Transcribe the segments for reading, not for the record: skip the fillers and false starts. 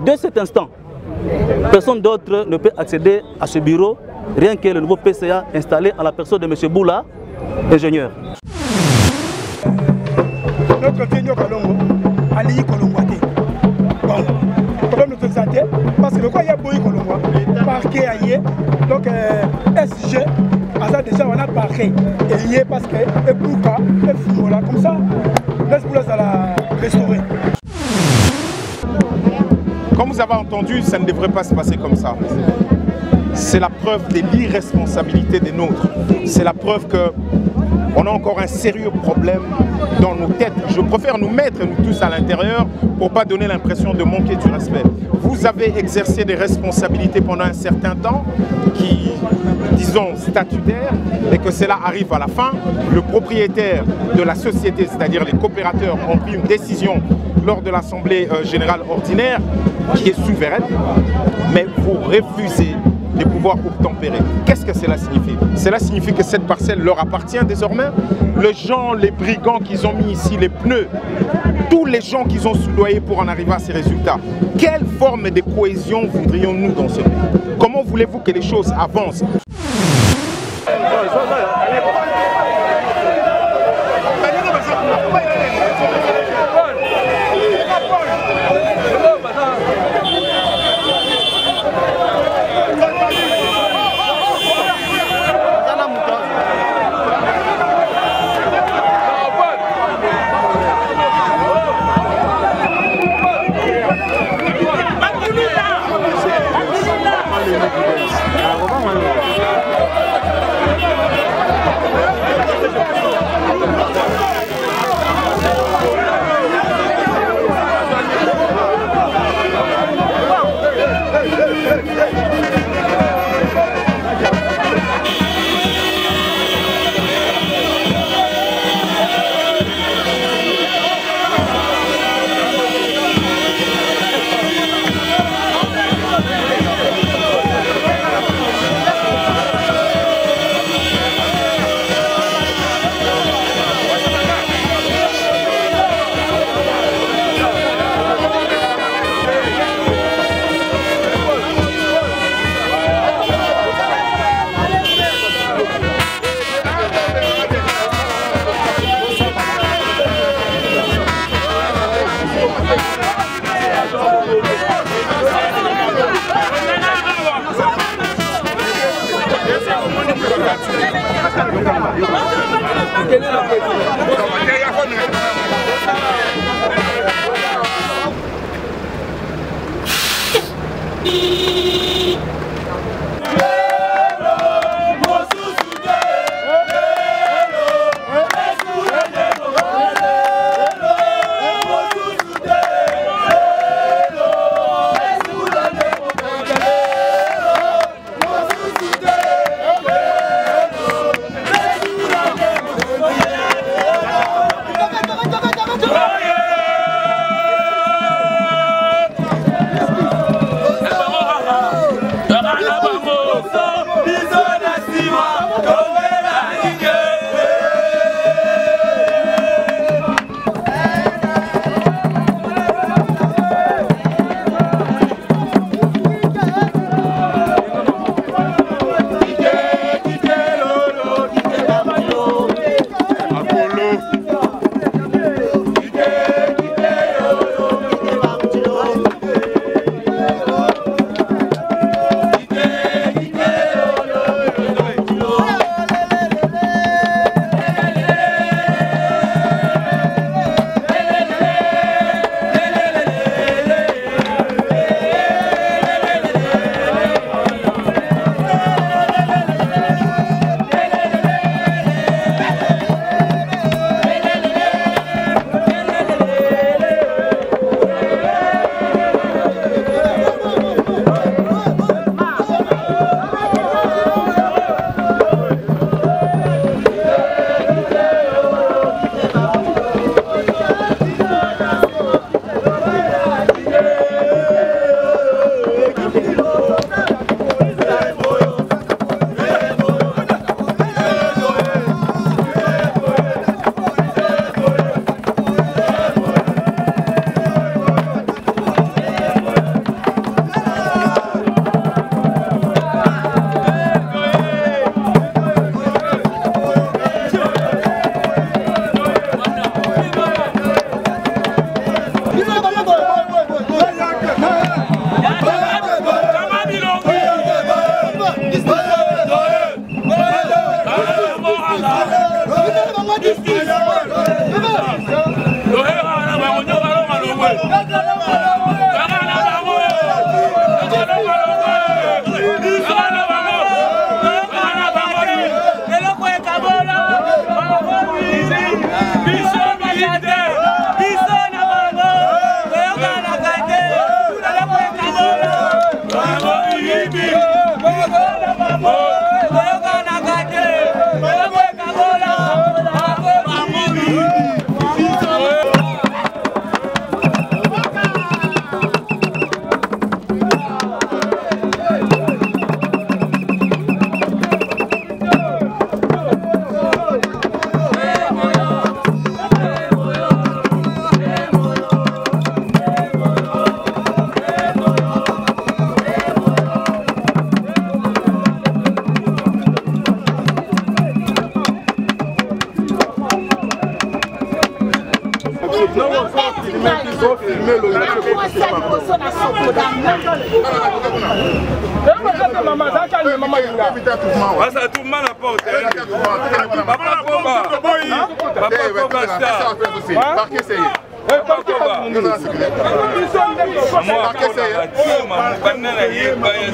Dès cet instant, personne d'autre ne peut accéder à ce bureau, rien que le nouveau PCA installé à la personne de M. Boula, ingénieur. Notre Kenyo Kalongo, Ali Kolongwate. Bon, problème de santé, parce que le quoi il y a Boy Kolongwa, parquet aillé, donc SG, à ça déjà on a parquet, et lié parce que, et Bouka, et Fumola, comme ça, laisse-vous à la restaurer. Comme vous avez entendu, ça ne devrait pas se passer comme ça. C'est la preuve de l'irresponsabilité des nôtres. C'est la preuve qu'on a encore un sérieux problème dans nos têtes. Je préfère nous mettre, nous tous, à l'intérieur pour ne pas donner l'impression de manquer du respect. Vous avez exercé des responsabilités pendant un certain temps qui, disons, statutaires, et que cela arrive à la fin. Le propriétaire de la société, c'est-à-dire les coopérateurs, ont pris une décision lors de l'Assemblée générale ordinaire qui est souveraine, mais vous refusez de pouvoir obtempérer. Qu'est-ce que cela signifie? Cela signifie que cette parcelle leur appartient désormais. Les gens, les brigands qu'ils ont mis ici, les pneus, tous les gens qu'ils ont soudoyés pour en arriver à ces résultats. Quelle forme de cohésion voudrions-nous dans ce pays? Comment voulez-vous que les choses avancent?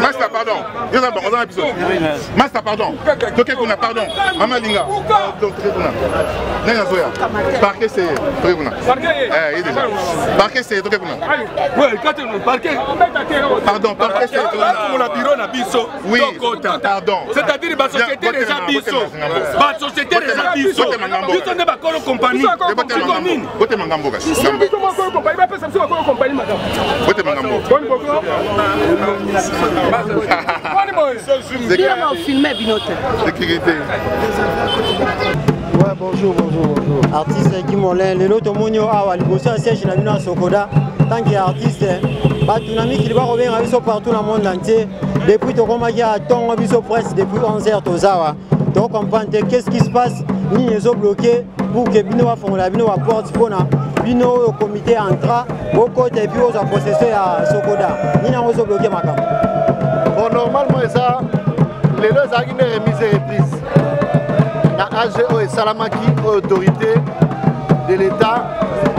Master, pardon. Master, pardon. Tokekuna, pardon. Mama Linga. Parquet, c'est Tokekuna. Parquet, c'est Tokekuna. Pardon, parquet, c'est Tokekuna. Oui, pardon. C'est-à-dire la société des abisso. La société des abisso. Nous sommes des compagnies. Ouais, bonjour. Artiste qui m'olé, le lot monio awa, le bosso à siège na Sokoda, tant qu'artiste, Batunami qui va revenir partout dans le monde entier. Depuis Tokomaki à Tongo Biso Presse, depuis 11h Tozawa. Donc on comprend qu'est-ce qui se passe, ni les eaux bloquées pour que Bino va faire la Bino va porte Spona. Bino au comité entra, au côté et puis aux processeurs à Sokoda. Ni n'a pas bloqué ma cam. Bon, normalement, ça, les deux ont une remise et reprise. La AGO et Salamaki, autorité de l'État,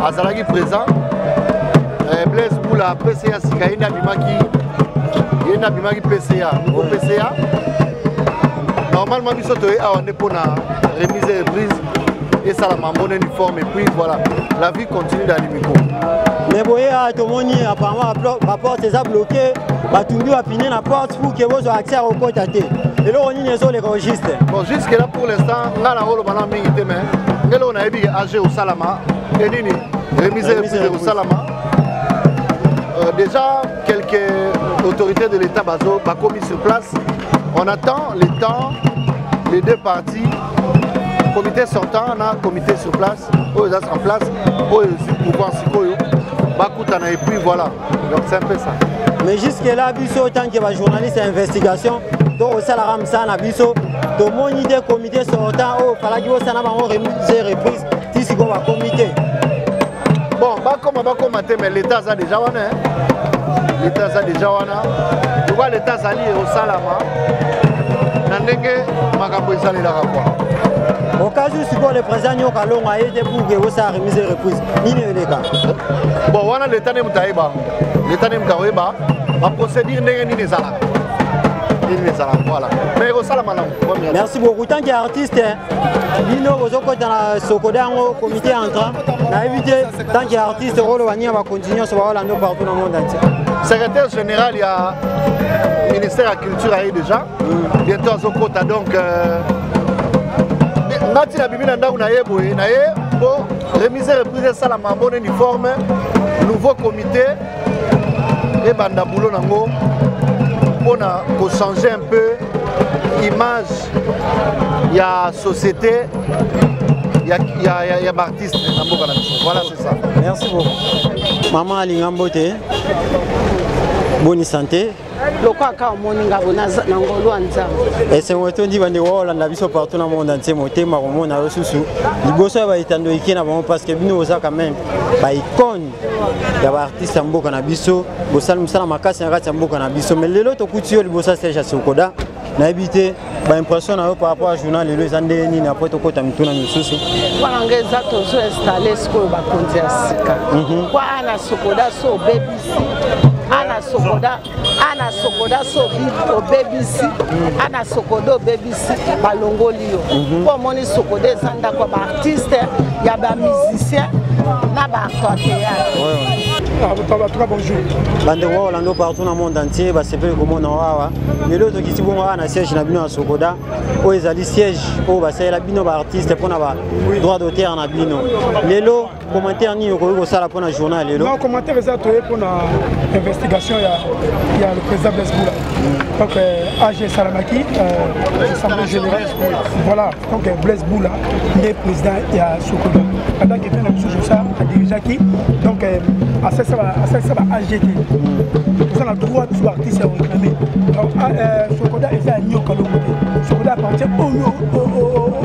à Zalagi présent. Blaise Boula, PCA Sikaïna Bimaki, Yena Bimaki PCA, nouveau PCA. Normalement, nous sommes on est pour la remise et reprise. Et ça, la bonne uniforme, et puis voilà, la vie continue dans les micros. Mais vous voyez, apparemment, la porte est bloquée, Batundu a fini la porte pour que vous ayez accès au côté. Et là, on y est les registres. Bon, jusque là, pour l'instant, on a la rôle de minute, mais on a agi au Salama, et Nini, remise et reprise au Salama. Déjà, quelques autorités de l'État Bazo ont mis sur place. On attend le temps, les deux parties. Comité sortant, on a un comité sur place, on est en place, on est pouvoir et puis voilà, donc c'est un peu ça. Mais jusque-là, Bisso, tant que les journalistes d'investigation, donc au Salaram Sana Bisso, tout le monde idée comité sortant, il fallait que ça n'a pas remis reprise, si on va comité. Bon, mais l'État a déjà l'État a déjà pourquoi l'État a lié au Salama, au cas où le président Nyokalongo a été pour que vous ayez remis reprise, il est le cas. Bon, voilà l'État n'est pas là. La procédure n'est pas là. Voilà. Mais au Salama, merci beaucoup. Tant qu'artiste, Bino, vous êtes dans la Sokoda, au comité entrant, on a évité, tant qu'artiste, Rolowani va continuer sur Orlando partout dans le monde entier. Secrétaire général, il y a le ministère de la Culture déjà. Bientôt à Zokota, donc. Nati la bimina ndau na yeboye na ye bo remise reprise ça la bonne uniforme nouveau comité et banda boulot nango pona ko changer un peu image ya société ya artiste na mboka na biso. Voilà, c'est ça. Merci beaucoup. Maman Alingambote, bonne santé. Et c'est moi qui dis que on a vu partout dans le monde entier, motema komona losusu liboso ya baitando ikena bango parce que bino oza quand même ba icône ya ba artiste mboka na biso bosala musala makasi na kati ya mboka na biso mais lelo to kutio liboso Serge Sokoda N'habité, impression par rapport à journal les années ni après tout côté mituna misusu. Voilà ngeza tozo installer ce que ba kondia sika. Kwa ana sokoda so BBC. Ana sokoda so au BBC. Ana sokodo BBC balongolio. Pour moni sokoda zanda kwa ba artiste, ya ba musicien, na ba acteur théâtre. Bonjour. Bande Orlando partout dans le monde entier, bah c'est peu comme on a. Mais l'autre qui est bon, on a siège na bino à Sokoda, où ils allaient siège, où bah c'est la bino ba artiste pour na ba droit d'auteur na bino. Lelo commentaire ni au ça la pour na journal lelo. Non commentaire ça toi pour na investigation il y a le président Blesboula. Donc AG Salamaki, assemblée générale. Voilà, donc Blesboula, le président il y a Sokoda. Pendant qu'il fait la chose ça a déjà qui donc à ça va AGT. Vous avez le droit de faire artiste à réclamer. Donc Sokoda est à Nyo Kalongo. Sokoda appartient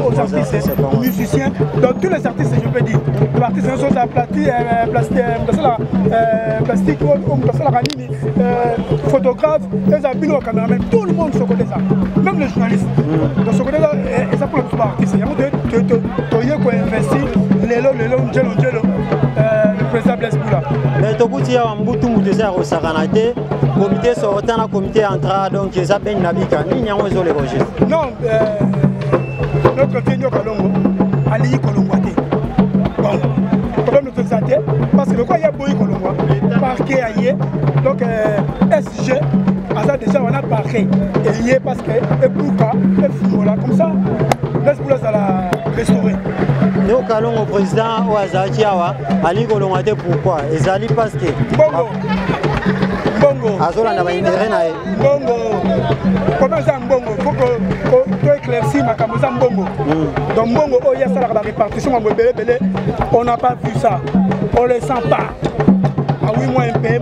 aux artistes, aux musiciens. Donc tous les artistes, je peux dire. Les artistes sont à plastique, photographe, les habits, caméraman, tout le monde Sokoda ça. Même les journalistes. Donc Sokoda est ça pour les artistes. Il y a beaucoup d'investir. Le président Blesboula. Mais tout le monde a été comité sortant, le comité entrant, donc ils ont bien navigué. Non, notre vieux Kalongo, Ali Kolongwate. Bon, problème de santé, parce que le quoi il y a beaucoup Kolongwa, parquet ailleurs, donc SG, à ça déjà on a parquet, et hier parce que et pourquoi, et voilà, comme ça, Blesboula ça l'a restauré. Nous allons au président ou à Zakiawa, Ali Kolongwate pourquoi? Et Zali parce que Bongo. Azola n'a pas intérêt à Bongo. Comment ça Bongo? Il faut que tu éclaircis ma caméra Bongo. Donc Bongo, il y a ça la répartition, on n'a pas vu ça. On ne le sent pas. Ah oui, moi un pays,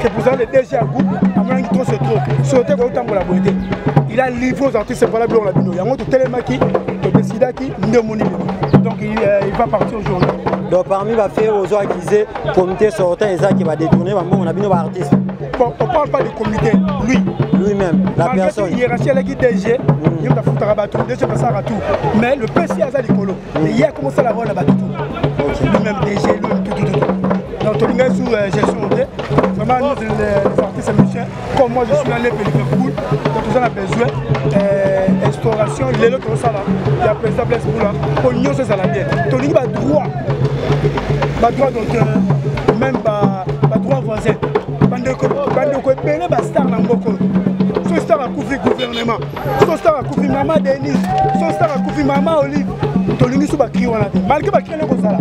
c'est pour ça que le DG a goût, à moins qu'il trop se trouve. Sauter autant pour la beauté. Il a livré aux artistes, c'est pas la blanc la bino. Il y a un autre télémaki, le président qui donc il va partir au journal. Donc parmi va faire aux autres accusés, comité sortant et ça qui va détourner, on a bien un artiste. Bon, on ne parle pas du comité, lui-même, la personne. Il hiérarchie avec le DG, il va foutre à tout, DG passe à tout. Mais le PC a ça du colo. Il y a commencé à la voir là-bas tout. Lui-même DG, lui-même tout. Donc on est sous gestion de vraiment nous les artistes musiciens, comme moi je suis allé pour Liverpool, donc nous avons besoin d'instauration, il est là comme ça là, il y a président Blesboula, pour nous c'est ça la bien. Donc il y a droit d'auteur, même droit voisin. Bande belé ba star na ngoko. So star a couvert gouvernement. So star a couvert maman Denise. So star a couvert maman Olive. Tolingi so ba kri wana te. Malgré ba kri ko sala.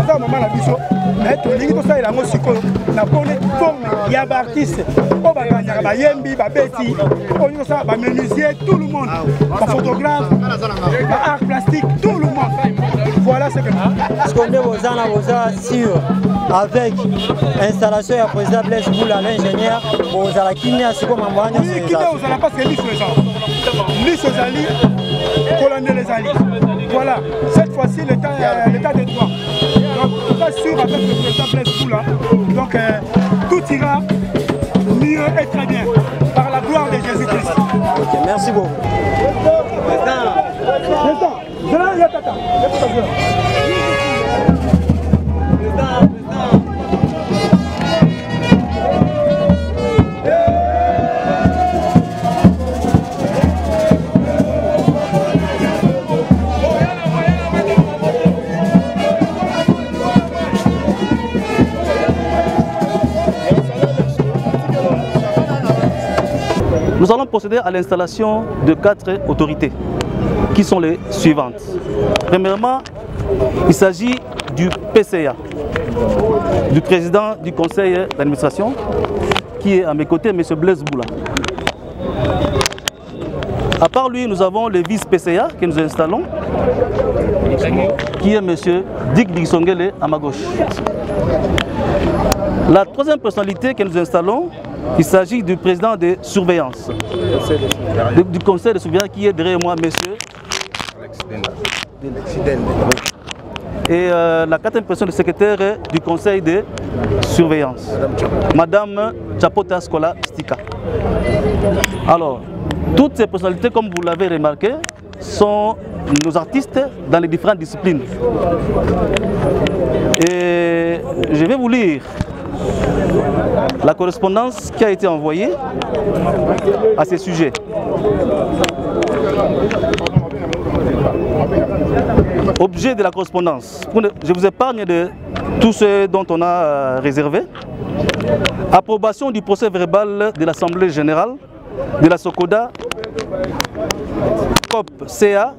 Ça maman la biso. Mais tolingi to ça il a ngo siko. Na bonne forme ya ba artiste. O ba ganya ba yembi ba beti. O yo ça ba menuisier tout le monde. Ba photographe, ba art plastique tout le monde. Voilà ce que ce qu'on est aux sûr avec installation du président Blesboula l'ingénieur aux à la Kenya c'est comme en Wanya c'est ça. Aux à la parce que l'issue aux alliés colonel les alliés. Voilà, cette fois-ci l'état des droits. Donc on va sûr avec le président Blesboula. Donc tout ira mieux et très bien par la gloire de Jésus-Christ. OK, merci beaucoup. Nous allons procéder à l'installation de 4 autorités qui sont les suivantes. Premièrement, il s'agit du PCA, du président du conseil d'administration, qui est à mes côtés, M. Blesboula. À part lui, nous avons le vice-PCA que nous installons, qui est M. Dick Digsongele à ma gauche. La troisième personnalité que nous installons, il s'agit du président de surveillance, du conseil de surveillance qui est derrière moi, M. Et la quatrième personne, le secrétaire du conseil de surveillance, Madame Chapota Skola Stika. Alors, Toutes ces personnalités, comme vous l'avez remarqué, sont nos artistes dans les différentes disciplines. Et je vais vous lire la correspondance qui a été envoyée à ces sujets. Objet de la correspondance. Je vous épargne de tout ce dont on a réservé. Approbation du procès verbal de l'Assemblée générale de la SOCODA COP-CA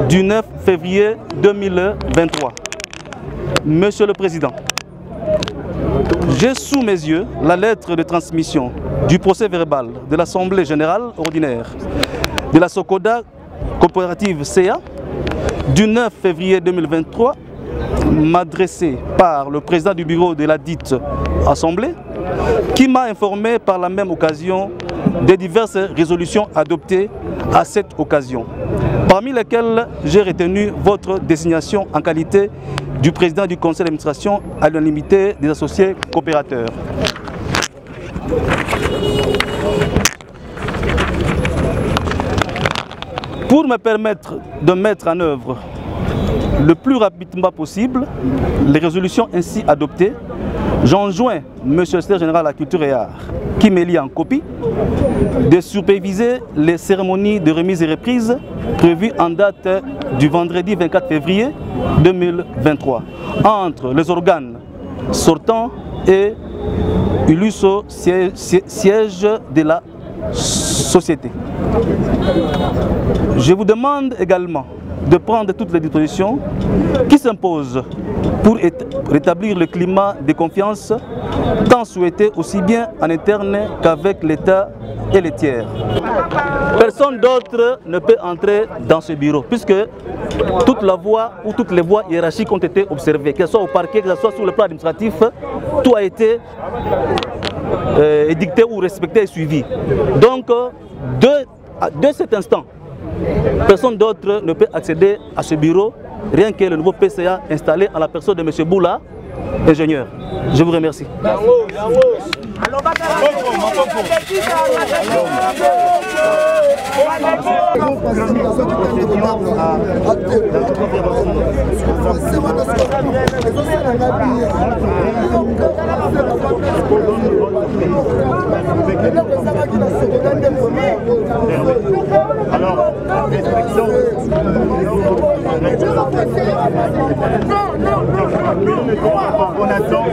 du 9 février 2023. Monsieur le Président, j'ai sous mes yeux la lettre de transmission du procès verbal de l'Assemblée générale ordinaire de la SOCODA coopérative CA du 9 février 2023, m'adressée par le président du bureau de la dite Assemblée, qui m'a informé par la même occasion des diverses résolutions adoptées à cette occasion, parmi lesquelles j'ai retenu votre désignation en qualité du président du conseil d'administration à l'unanimité des associés coopérateurs. Pour me permettre de mettre en œuvre le plus rapidement possible les résolutions ainsi adoptées, j'enjoins M. le secrétaire général à la Culture et Arts, qui me lie en copie, de superviser les cérémonies de remise et reprise prévues en date du vendredi 24 février 2023 entre les organes sortants et l'USO siège de la société. Je vous demande également de prendre toutes les dispositions qui s'imposent pour rétablir le climat de confiance tant souhaité aussi bien en interne qu'avec l'État et les tiers. Personne d'autre ne peut entrer dans ce bureau puisque toute la voie ou toutes les voies hiérarchiques ont été observées, que ce soit au parquet, que ce soit sur le plan administratif, tout a été édicté ou respecté et suivi. Donc, de cet instant, personne d'autre ne peut accéder à ce bureau, rien que le nouveau PCA installé à la personne de M. Boula, ingénieur. Je vous remercie. Alors, restriction. On attend.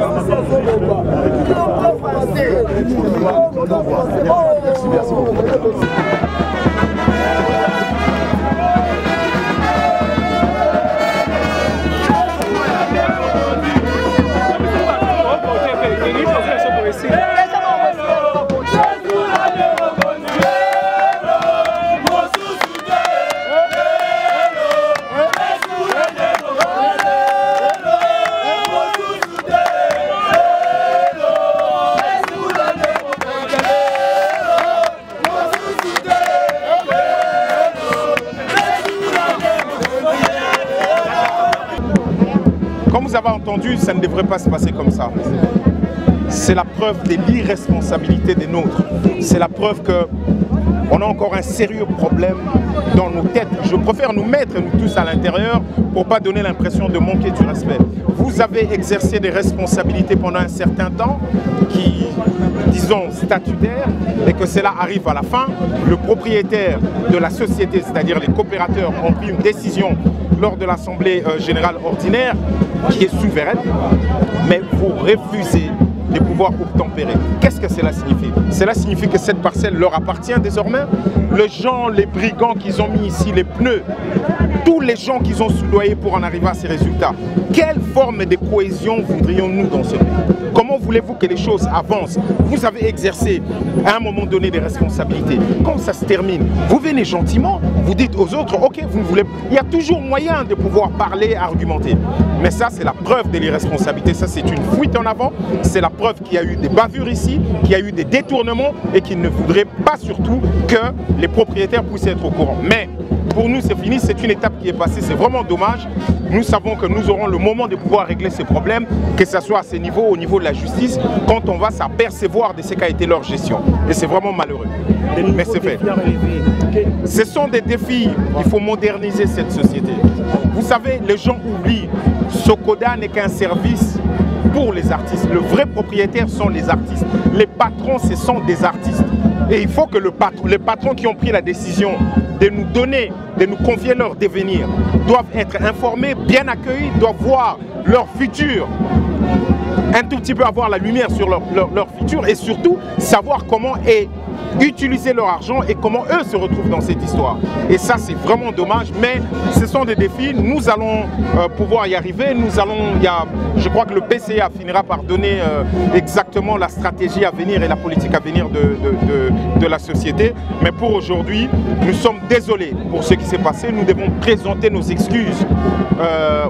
Merci beaucoup. Comme vous avez entendu, ça ne devrait pas se passer comme ça. C'est la preuve de l'irresponsabilité des nôtres. C'est la preuve qu'on a encore un sérieux problème dans nos têtes. Je préfère nous mettre, nous tous, à l'intérieur pour ne pas donner l'impression de manquer du respect. Vous avez exercé des responsabilités pendant un certain temps qui, disons, statutaires, et que cela arrive à la fin. Le propriétaire de la société, c'est-à-dire les coopérateurs, ont pris une décision lors de l'Assemblée générale ordinaire qui est souveraine, mais vous refusez de pouvoir obtempérer. Qu'est-ce que cela signifie? Cela signifie que cette parcelle leur appartient désormais. Les gens, les brigands qu'ils ont mis ici, les pneus, tous les gens qu'ils ont soudoyés pour en arriver à ces résultats. Quelle forme de cohésion voudrions-nous dans ce pays? Comment voulez-vous que les choses avancent? Vous avez exercé à un moment donné des responsabilités. Quand ça se termine, vous venez gentiment, vous dites aux autres, ok, vous ne voulez... Il y a toujours moyen de pouvoir parler, argumenter. Mais ça, c'est la preuve de l'irresponsabilité. Ça, c'est une fuite en avant. C'est la preuve qu'il y a eu des bavures ici, qu'il y a eu des détournements et qu'il ne faudrait pas surtout que les propriétaires puissent être au courant. Mais pour nous c'est fini, c'est une étape qui est passée, c'est vraiment dommage. Nous savons que nous aurons le moment de pouvoir régler ces problèmes, que ce soit à ces niveaux, au niveau de la justice, quand on va s'apercevoir de ce qu'a été leur gestion. Et c'est vraiment malheureux. Mais c'est fait. Ce sont des défis, il faut moderniser cette société. Vous savez, les gens oublient, Sokoda n'est qu'un service pour les artistes. Le vrai propriétaire sont les artistes. Les patrons, ce sont des artistes. Et il faut que les patrons qui ont pris la décision de nous donner, de nous confier leur devenir, doivent être informés, bien accueillis, doivent voir leur futur, un tout petit peu avoir la lumière sur leur futur et surtout savoir comment utiliser leur argent et comment eux se retrouvent dans cette histoire. Et ça, c'est vraiment dommage, mais ce sont des défis. Nous allons pouvoir y arriver. Je crois que le PCA finira par donner exactement la stratégie à venir et la politique à venir de la société. Mais pour aujourd'hui, nous sommes désolés pour ce qui s'est passé. Nous devons présenter nos excuses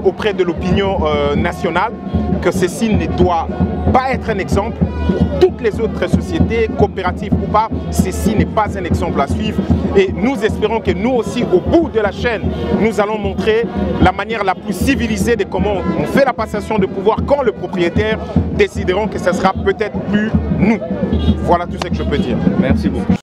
auprès de l'opinion nationale, que ceci ne doit pas être un exemple pour toutes les autres sociétés, coopératives ou pas. Ceci n'est pas un exemple à suivre et nous espérons que nous aussi, au bout de la chaîne, nous allons montrer la manière la plus civilisée de comment on fait la passation de pouvoir quand le propriétaire décideront que ce sera peut-être plus nous. Voilà tout ce que je peux dire. Merci beaucoup.